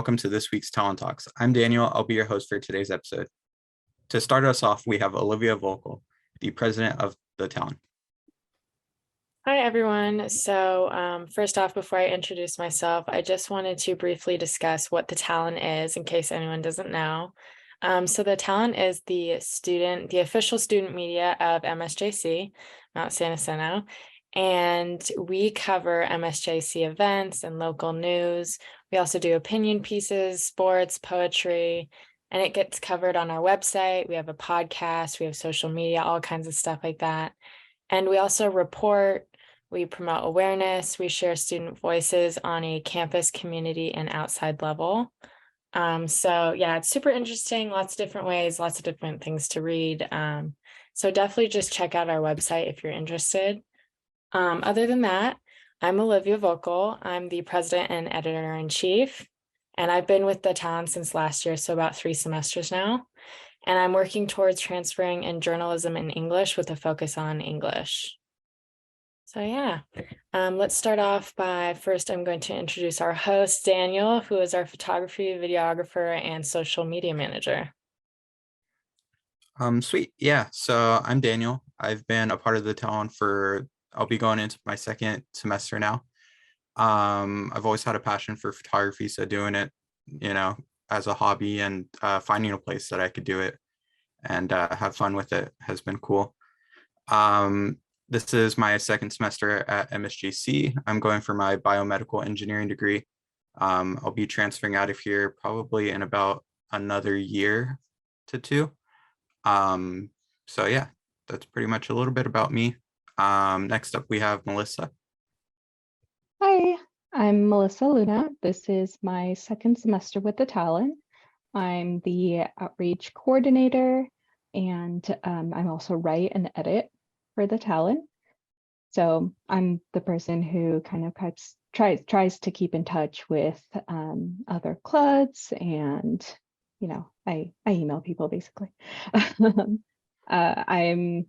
welcome to this week's Talon Talks. I'm Daniel. I'll be your host for today's episode. To start us off, we have Olivia Voelkel, the president of the Talon. Hi, everyone. So first off, before I introduce myself, I just wanted to briefly discuss what the Talon is in case anyone doesn't know. So the Talon is the official student media of MSJC, Mount San Jacinto, and we cover MSJC events and local news. We also do opinion pieces, sports, poetry, and it gets covered on our website. We have a podcast, we have social media, all kinds of stuff like that. And we also report, we promote awareness, we share student voices on a campus, community, and outside level. So yeah, it's super interesting, lots of different ways, lots of different things to read. So definitely just check out our website if you're interested. Other than that, I'm Olivia Voelkel. I'm the president and editor-in-chief, and I've been with the Talon since last year, so about 3 semesters now. And I'm working towards transferring in journalism and English with a focus on English. So yeah, let's start off by first I'm going to introduce our host, Daniel, who is our photography, videographer, and social media manager. Sweet. Yeah, so I'm Daniel. I've been a part of the Talon I'll be going into my 2nd semester now. I've always had a passion for photography, so doing it, as a hobby and finding a place that I could do it and have fun with it has been cool. This is my 2nd semester at MSJC. I'm going for my biomedical engineering degree. I'll be transferring out of here probably in about another year to 2. So yeah, that's pretty much a little bit about me. Next up, we have Melissa. Hi, I'm Melissa Luna. This is my 2nd semester with the Talon. I'm the outreach coordinator, and I'm also write and edit for the Talon. So I'm the person who kind of tries to keep in touch with other clubs, and I email people basically. I'm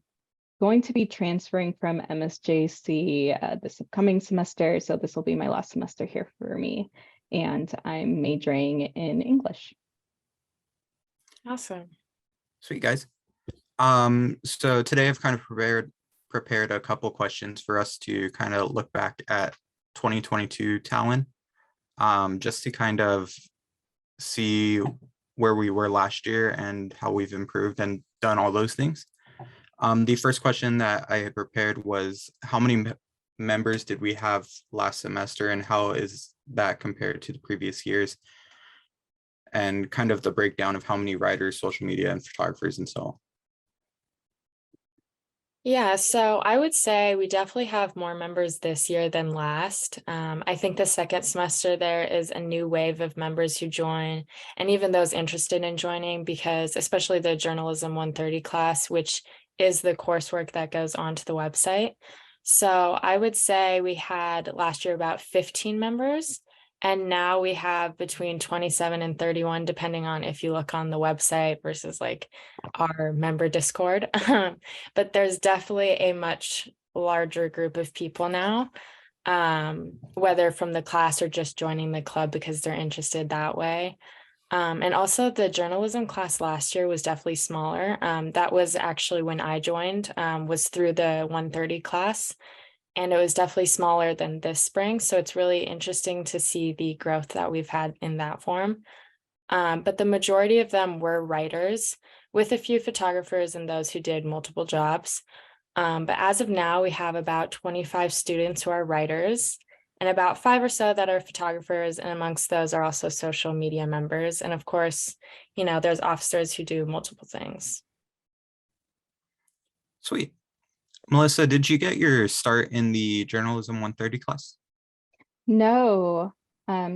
going to be transferring from MSJC this upcoming semester, so this will be my last semester here for me, and I'm majoring in English. Awesome. Sweet, guys. So today I've kind of prepared a couple questions for us to kind of look back at 2022 Talon, just to kind of see where we were last year and how we've improved and done all those things. The first question that I had prepared was, how many members did we have last semester, and how is that compared to the previous years? And kind of the breakdown of how many writers, social media, and photographers, and so on. Yeah, so I would say we definitely have more members this year than last. I think the 2nd semester there is a new wave of members who join, and even those interested in joining, because especially the Journalism 130 class, which is the coursework that goes onto the website. So I would say we had last year about 15 members, and now we have between 27 and 31, depending on if you look on the website versus like our member Discord. But there's definitely a much larger group of people now, whether from the class or just joining the club because they're interested that way. And also the journalism class last year was definitely smaller. That was actually when I joined, was through the 130 class. And it was definitely smaller than this spring. So it's really interesting to see the growth that we've had in that form. But the majority of them were writers, with a few photographers and those who did multiple jobs. But as of now, we have about 25 students who are writers, and about 5 or so that are photographers. And amongst those are also social media members. And of course, there's officers who do multiple things. Sweet. Melissa, did you get your start in the Journalism 130 class? No.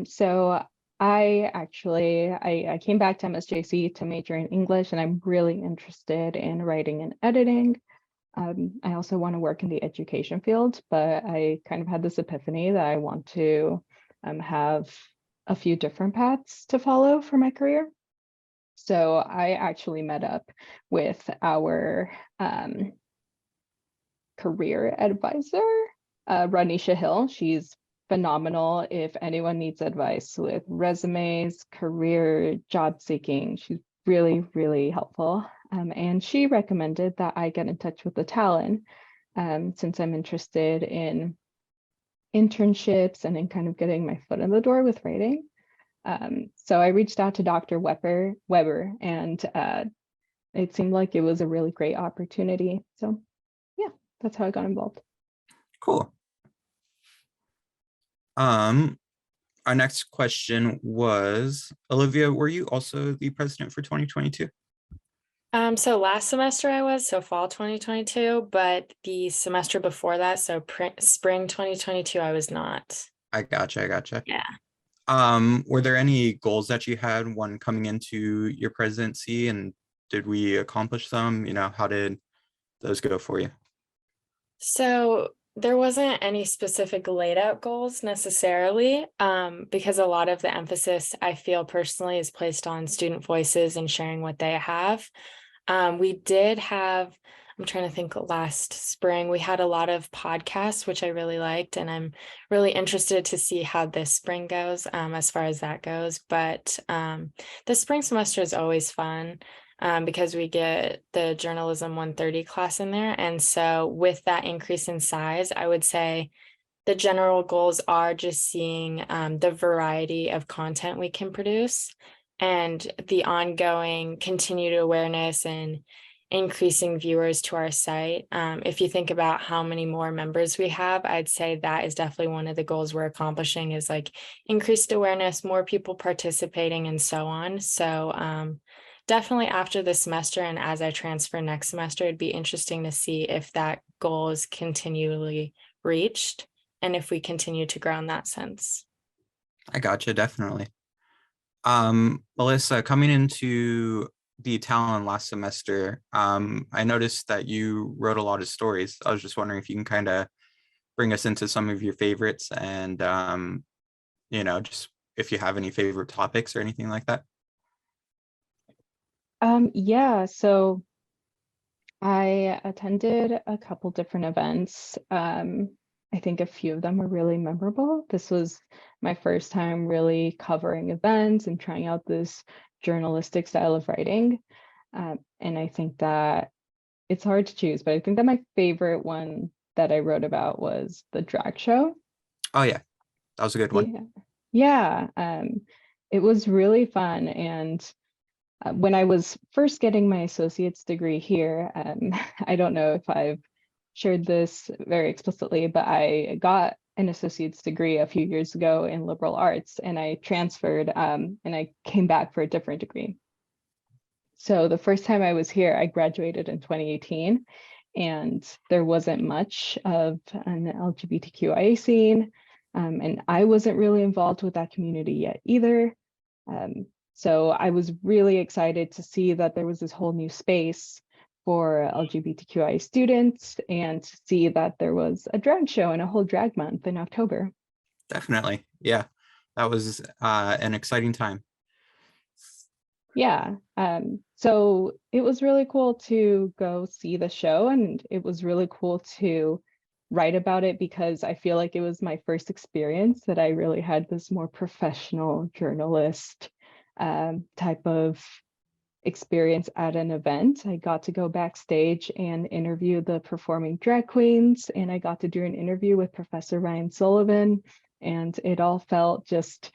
So I came back to MSJC to major in English, and I'm really interested in writing and editing. I also want to work in the education field, but I kind of had this epiphany that I want to have a few different paths to follow for my career. So I actually met up with our career advisor, Radnisha Hill. She's phenomenal if anyone needs advice with resumes, career, job seeking. She's really, really helpful. And she recommended that I get in touch with the Talon since I'm interested in internships and in kind of getting my foot in the door with writing. So I reached out to Dr. Weber, and it seemed like it was a really great opportunity. So yeah, that's how I got involved. Cool. Our next question was, Olivia, were you also the president for 2022? So last semester I was, so fall 2022, but the semester before that, so spring 2022, I was not. I gotcha. Yeah. Were there any goals that you had when coming into your presidency, and did we accomplish them? How did those go for you? So there wasn't any specific laid out goals necessarily, because a lot of the emphasis I feel personally is placed on student voices and sharing what they have. We did have, I'm trying to think, last spring, we had a lot of podcasts, which I really liked, and I'm really interested to see how this spring goes, as far as that goes. But the spring semester is always fun. Because we get the journalism 130 class in there. And so with that increase in size, I would say the general goals are just seeing the variety of content we can produce and the ongoing continued awareness and increasing viewers to our site. If you think about how many more members we have, I'd say that is definitely one of the goals we're accomplishing, is like increased awareness, more people participating, and so on. So definitely after this semester and as I transfer next semester, it'd be interesting to see if that goal is continually reached and if we continue to grow in that sense. I gotcha, definitely. Melissa, coming into the Talon last semester, I noticed that you wrote a lot of stories. I was just wondering if you can kind of bring us into some of your favorites and, just if you have any favorite topics or anything like that. Yeah, so I attended a couple different events. I think a few of them were really memorable. This was my first time really covering events and trying out this journalistic style of writing. And I think that it's hard to choose, but I think that my favorite one that I wrote about was the drag show. Oh yeah, that was a good one. Yeah. It was really fun. And when I was first getting my associate's degree here, I don't know if I've shared this very explicitly, but I got an associate's degree a few years ago in liberal arts, and I transferred and I came back for a different degree. So the first time I was here, I graduated in 2018, and there wasn't much of an LGBTQIA scene, and I wasn't really involved with that community yet either. So I was really excited to see that there was this whole new space for LGBTQI students and to see that there was a drag show and a whole drag month in October. Definitely. Yeah, that was an exciting time. Yeah. So it was really cool to go see the show, and it was really cool to write about it because I feel like it was my first experience that I really had this more professional journalist type of experience at an event. I got to go backstage and interview the performing drag queens, and I got to do an interview with Professor Ryan Sullivan, and it all felt just,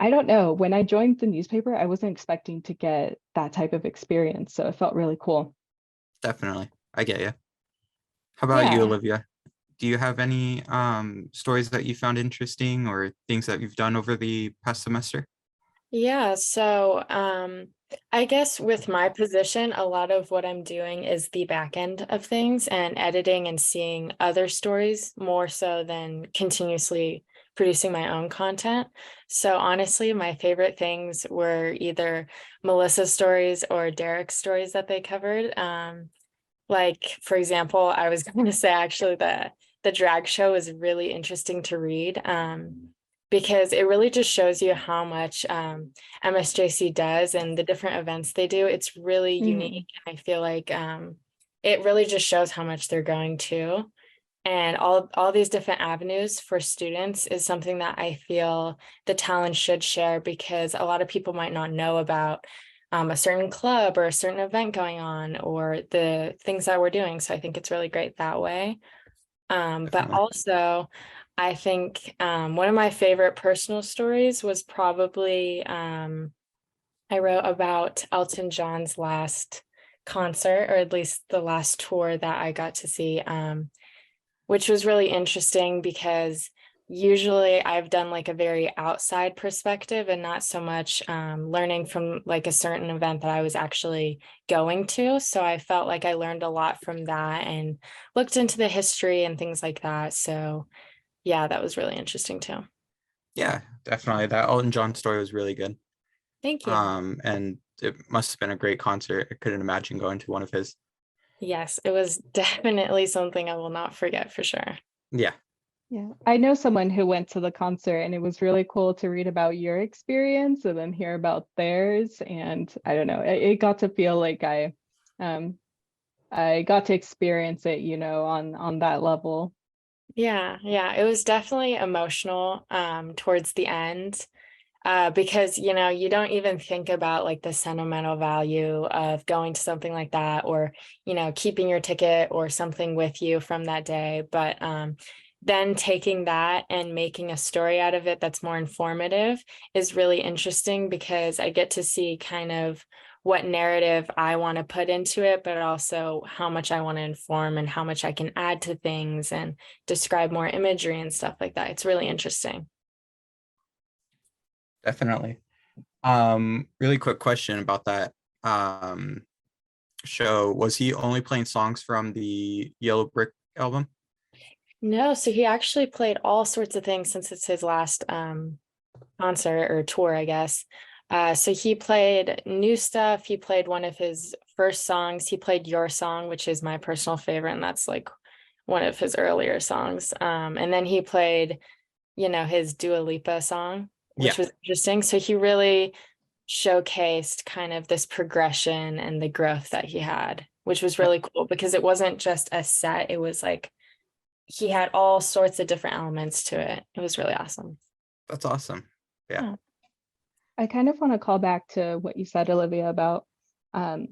I don't know, when I joined the newspaper, I wasn't expecting to get that type of experience, so it felt really cool. Definitely. I get you. How about you, Yeah. Olivia? Do you have any stories that you found interesting or things that you've done over the past semester? Yeah, so I guess with my position, a lot of what I'm doing is the back end of things and editing and seeing other stories more so than continuously producing my own content. So honestly, my favorite things were either Melissa's stories or Derek's stories that they covered. Like, for example, I was going to say actually the drag show is really interesting to read. Because it really just shows you how much MSJC does and the different events they do. It's really unique. I feel like it really just shows how much they're going to. And all these different avenues for students is something that I feel the Talon should share, because a lot of people might not know about a certain club or a certain event going on or the things that we're doing. So I think it's really great that way. But Definitely. also, I think one of my favorite personal stories was probably I wrote about Elton John's last concert, or at least the last tour that I got to see, which was really interesting because usually I've done like a very outside perspective and not so much learning from like a certain event that I was actually going to. So I felt like I learned a lot from that and looked into the history and things like that. So yeah, that was really interesting too. Yeah, definitely. That Elton John story was really good. Thank you. And it must have been a great concert. I couldn't imagine going to one of his. Yes, it was definitely something I will not forget for sure. Yeah, Yeah, I know someone who went to the concert, and it was really cool to read about your experience and then hear about theirs. And I don't know, it got to feel like um, I got to experience it, on that level. Yeah, it was definitely emotional towards the end. Because you don't even think about like the sentimental value of going to something like that, or keeping your ticket or something with you from that day. But then taking that and making a story out of it that's more informative is really interesting, because I get to see kind of what narrative I want to put into it, but also how much I want to inform and how much I can add to things and describe more imagery and stuff like that. It's really interesting. definitely. Really quick question about that show. Was he only playing songs from the Yellow Brick album? No, so he actually played all sorts of things since it's his last concert or tour, I guess. So he played new stuff. He played one of his first songs. He played Your Song, which is my personal favorite, and that's like one of his earlier songs. And then he played, his Dua Lipa song, Yeah, which was interesting. So he really showcased kind of this progression and the growth that he had, which was really cool, because it wasn't just a set, it was like he had all sorts of different elements to it. It was really awesome. that's awesome. Yeah, Yeah. I kind of want to call back to what you said, Olivia, about um,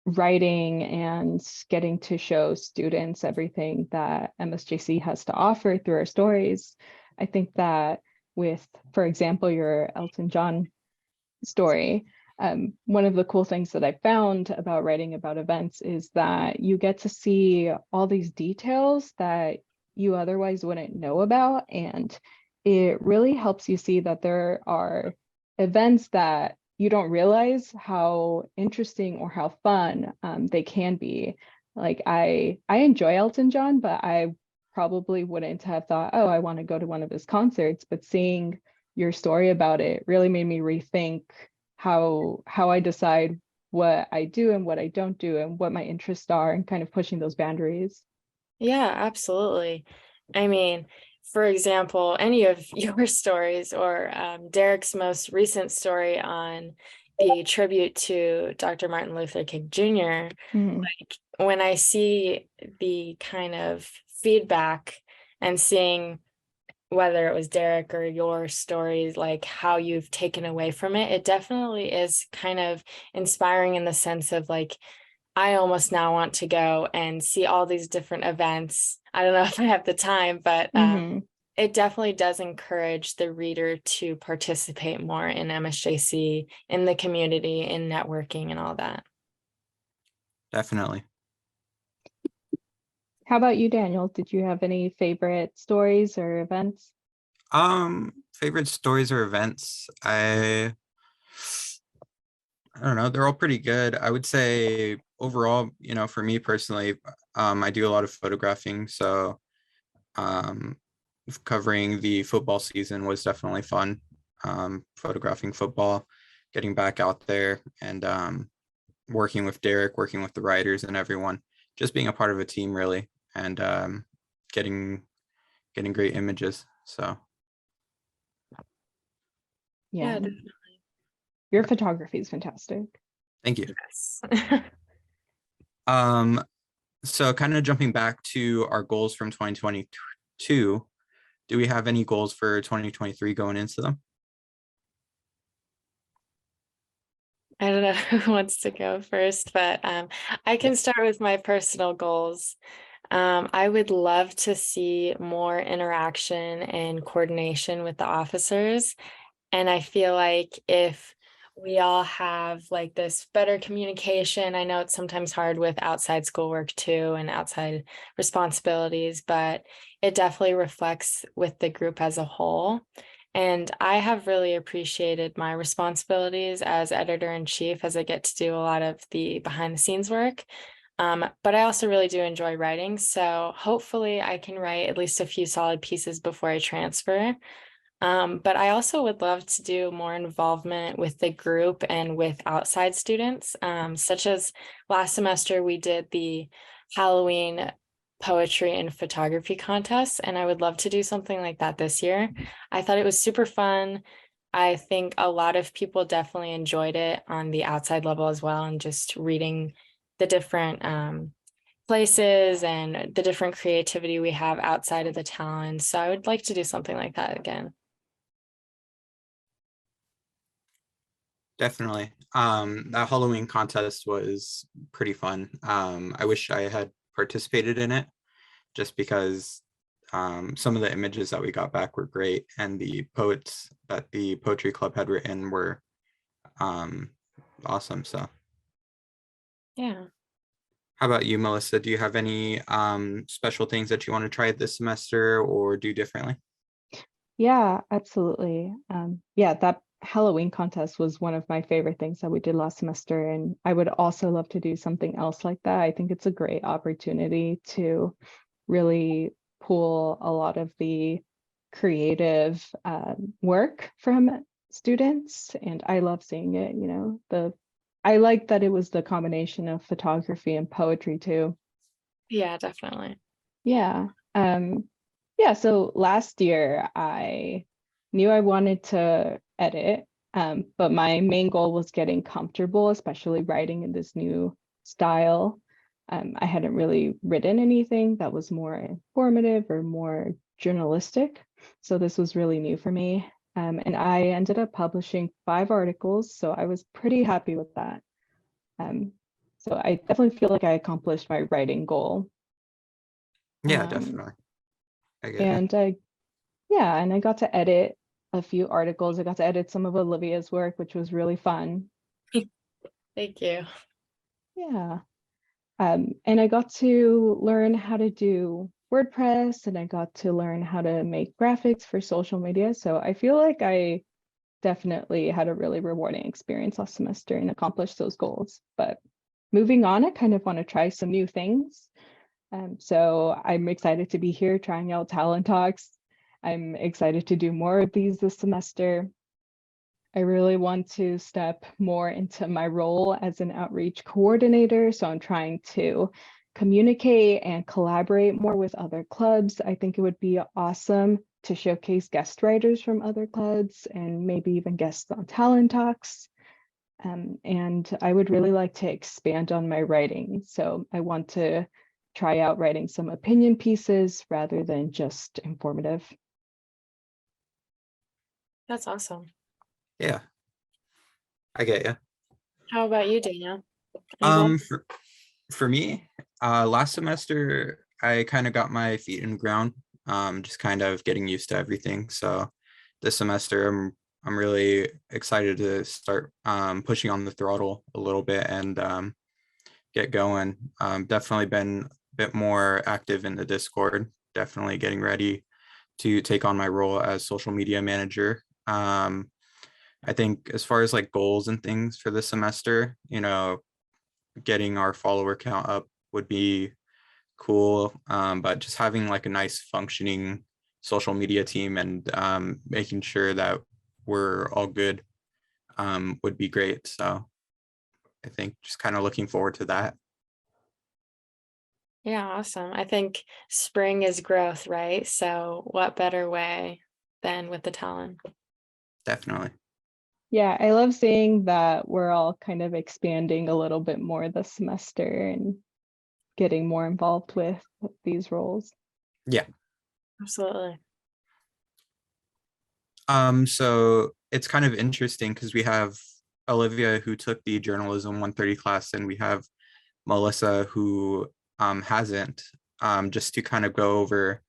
writing and getting to show students everything that MSJC has to offer through our stories. I think that with, for example, your Elton John story, one of the cool things that I found about writing about events is that you get to see all these details that you otherwise wouldn't know about. And it really helps you see that there are events that you don't realize how interesting or how fun they can be. Like I enjoy Elton John, but I probably wouldn't have thought, oh, I want to go to one of his concerts. But seeing your story about it really made me rethink how I decide what I do and what I don't do and what my interests are, and kind of pushing those boundaries. Yeah, absolutely. I mean, for example, any of your stories, or Derek's most recent story on the tribute to Dr. Martin Luther King Jr., Mhm. like when I see the kind of feedback and seeing whether it was Derek or your stories, like how you've taken away from it, it definitely is kind of inspiring, in the sense of like, I almost now want to go and see all these different events. I don't know if I have the time, but Mhm. it definitely does encourage the reader to participate more in MSJC, in the community, in networking and all that. definitely. How about you, Daniel? Did you have any favorite stories or events? Favorite stories or events? I don't know. They're all pretty good. I would say overall, for me personally, I do a lot of photographing, so um, covering the football season was definitely fun. Photographing football, getting back out there, and working with Derek, working with the writers and everyone, just being a part of a team really, and getting getting great images. So Yeah, Yeah, your photography is fantastic. thank you. yes. Um, So kind of jumping back to our goals from 2022, do we have any goals for 2023 going into them? I don't know who wants to go first, but I can start with my personal goals. I would love to see more interaction and coordination with the officers. And I feel like if we all have like this better communication, I know it's sometimes hard with outside schoolwork too and outside responsibilities, but it definitely reflects with the group as a whole. And I have really appreciated my responsibilities as editor-in-chief as I get to do a lot of the behind the scenes work. But I also really do enjoy writing. So hopefully I can write at least a few solid pieces before I transfer. But I also would love to do more involvement with the group and with outside students, such as last semester we did the Halloween poetry and photography contest, and I would love to do something like that this year. I thought it was super fun. I think a lot of people definitely enjoyed it on the outside level as well, and just reading the different places and the different creativity we have outside of the Talon. So I would like to do something like that again. Definitely. That Halloween contest was pretty fun. I wish I had participated in it just because some of the images that we got back were great, and the poets that the poetry club had written were um, awesome. So, Yeah. how about you, Melissa? Do you have any special things that you want to try this semester or do differently? Yeah, absolutely. Yeah, that Halloween contest was one of my favorite things that we did last semester, and I would also love to do something else like that. I think it's a great opportunity to really pull a lot of the creative work from students, and I love seeing it. I like that it was the combination of photography and poetry too. Yeah, definitely. Yeah. Yeah, so last year I knew I wanted to edit, but my main goal was getting comfortable, especially writing in this new style. I hadn't really written anything that was more informative or more journalistic, so this was really new for me. And I ended up publishing 5 articles, so I was pretty happy with that. Um, so I definitely feel like I accomplished my writing goal. Yeah, Um, definitely. I get it. and Yeah, and I got to edit a few articles. I got to edit some of Olivia's work, which was really fun. Thank you. Yeah. And I got to learn how to do WordPress, and I got to learn how to make graphics for social media. So I feel like I definitely had a really rewarding experience last semester and accomplished those goals. But moving on, I kind of want to try some new things. So I'm excited to be here trying out Talon Talks. I'm excited to do more of these this semester. I really want to step more into my role as an outreach coordinator. So I'm trying to communicate and collaborate more with other clubs. I think it would be awesome to showcase guest writers from other clubs and maybe even guests on Talent Talks. And I would really like to expand on my writing. So I want to try out writing some opinion pieces rather than just informative. That's awesome. Yeah, I get you. How about you, Danielle? Any goals? For me, last semester I kind of got my feet in the ground, just kind of getting used to everything. So this semester I'm really excited to start pushing on the throttle a little bit and get going. Definitely been a bit more active in the Discord. Definitely getting ready to take on my role as social media manager. I think as far as like goals and things for this semester, getting our follower count up would be cool. But just having like a nice functioning social media team and making sure that we're all good would be great. So I think just kind of looking forward to that. Yeah, awesome. I think spring is growth, right? So what better way than with the Talon? Definitely. Yeah, I love seeing that we're all kind of expanding a little bit more this semester. And getting more involved with these roles. Yeah. Absolutely. So it's kind of interesting because we have Olivia who took the journalism 130 class, and we have Melissa who hasn't. Just to kind of go over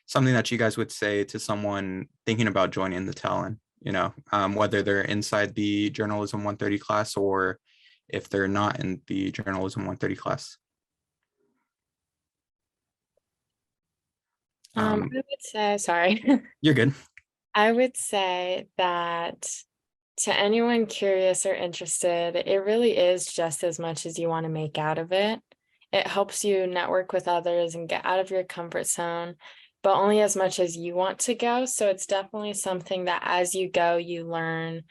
something that you guys would say to someone thinking about joining the Talon, whether they're inside the journalism 130 class or if they're not in the journalism 130 class. I would say, sorry. You're good. I would say that to anyone curious or interested, it really is just as much as you want to make out of it. It helps you network with others and get out of your comfort zone, but only as much as you want to go. So it's definitely something that as you go, you learn,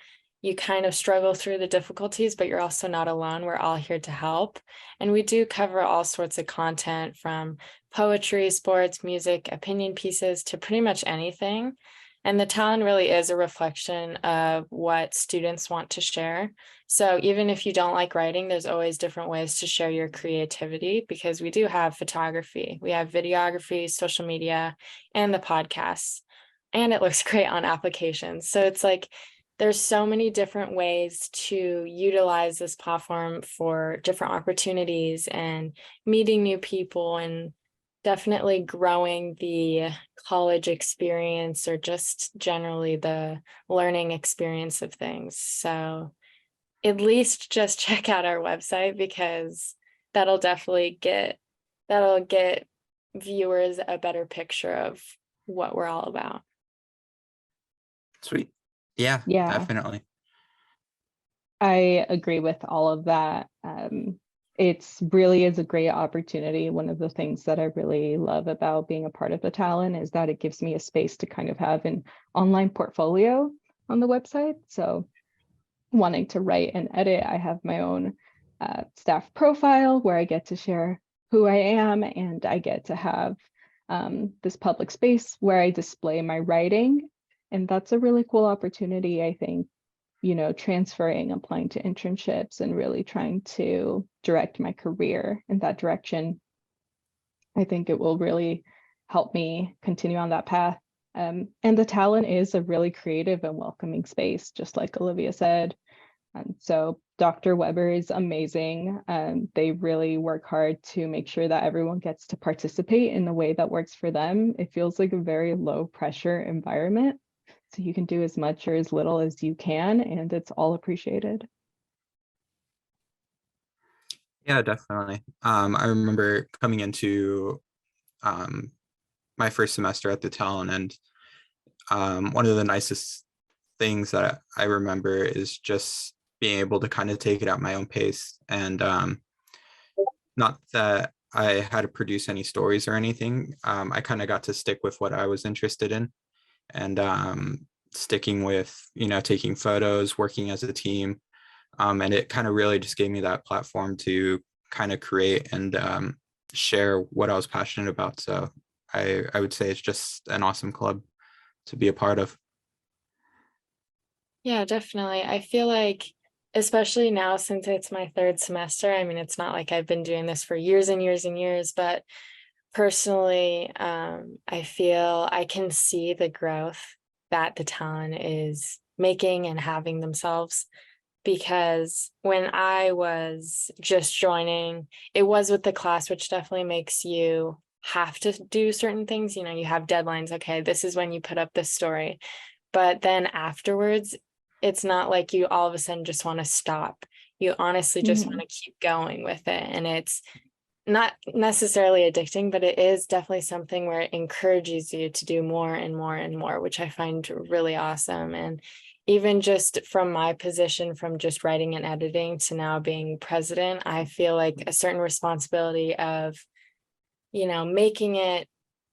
you kind of struggle through the difficulties, but you're also not alone. We're all here to help. And we do cover all sorts of content from poetry, sports, music, opinion pieces to pretty much anything. And the Talon really is a reflection of what students want to share. So even if you don't like writing, there's always different ways to share your creativity, because we do have photography, we have videography, social media, and the podcasts. And it looks great on applications. So it's like there's so many different ways to utilize this platform for different opportunities and meeting new people and definitely growing the college experience or just generally the learning experience of things. So at least just check out our website, because that'll get viewers a better picture of what we're all about. Sweet. Yeah, Yeah. definitely. I agree with all of that. It's really is a great opportunity. One of the things that I really love about being a part of the Talon is that it gives me a space to kind of have an online portfolio on the website. So wanting to write and edit, I have my own staff profile where I get to share who I am, and I get to have this public space where I display my writing. And that's a really cool opportunity, I think, transferring, applying to internships and really trying to direct my career in that direction. I think it will really help me continue on that path. And the Talon is a really creative and welcoming space, just like Olivia said. And so Dr. Weber is amazing. They really work hard to make sure that everyone gets to participate in the way that works for them. It feels like a very low pressure environment. So you can do as much or as little as you can, and it's all appreciated. Yeah, definitely. I remember coming into my first semester at the Talon, and one of the nicest things that I remember is just being able to kind of take it at my own pace. And not that I had to produce any stories or anything. I kind of got to stick with what I was interested in, and sticking with, taking photos, working as a team. And it kind of really just gave me that platform to kind of create and share what I was passionate about. So I would say it's just an awesome club to be a part of. Yeah, definitely. I feel like, especially now since it's my third semester, I mean, it's not like I've been doing this for years and years and years, but personally, I feel I can see the growth that the Talon is making and having themselves. Because when I was just joining, it was with the class, which definitely makes you have to do certain things. You have deadlines. Okay, this is when you put up this story. But then afterwards, it's not like you all of a sudden just want to stop. You honestly just want to keep going with it. And it's not necessarily addicting, but it is definitely something where it encourages you to do more and more and more, which I find really awesome. And even just from my position, from just writing and editing to now being president, I feel like a certain responsibility of, making it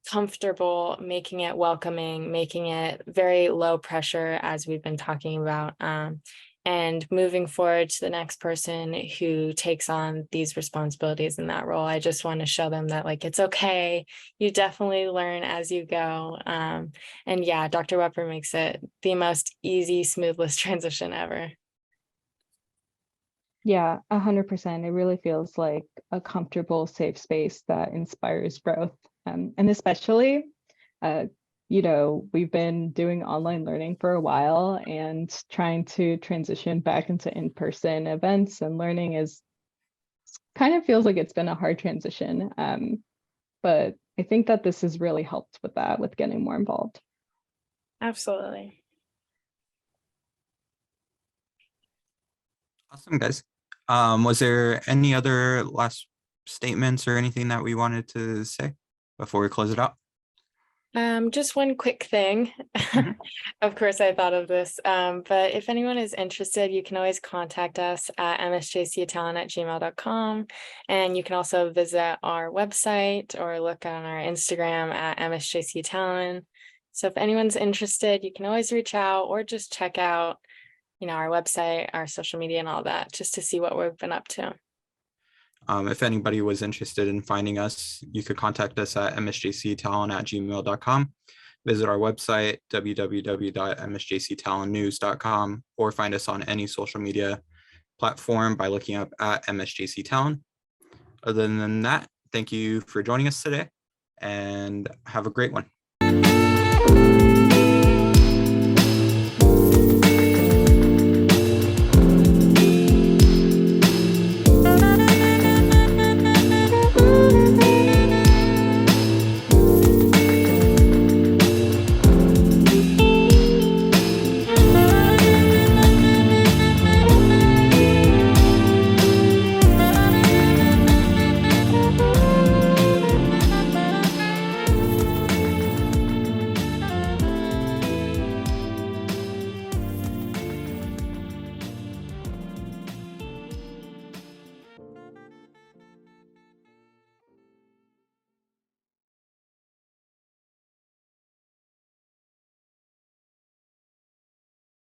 comfortable, making it welcoming, making it very low pressure, as we've been talking about, and moving forward to the next person who takes on these responsibilities in that role. I just want to show them that, like, it's okay. You definitely learn as you go. And yeah, Dr. Weber makes it the most easy, smoothless transition ever. Yeah, 100%. It really feels like a comfortable, safe space that inspires growth. And especially, uh, we've been doing online learning for a while, and trying to transition back into in-person events and learning is kind of feels like it's been a hard transition. But I think that this has really helped with that, with getting more involved. Absolutely. Awesome, guys. Was there any other last statements or anything that we wanted to say before we close it out? Just one quick thing. Mhm. Of course, I thought of this, but if anyone is interested, you can always contact us at msjctalon@gmail.com. And you can also visit our website or look on our Instagram at msjctalon. So if anyone's interested, you can always reach out or just check out, our website, our social media and all that, just to see what we've been up to. If anybody was interested in finding us, you could contact us at msjctalon@gmail.com. Visit our website, www.msjctalonnews.com, or find us on any social media platform by looking up at MSJC Talon. Other than that, thank you for joining us today and have a great one.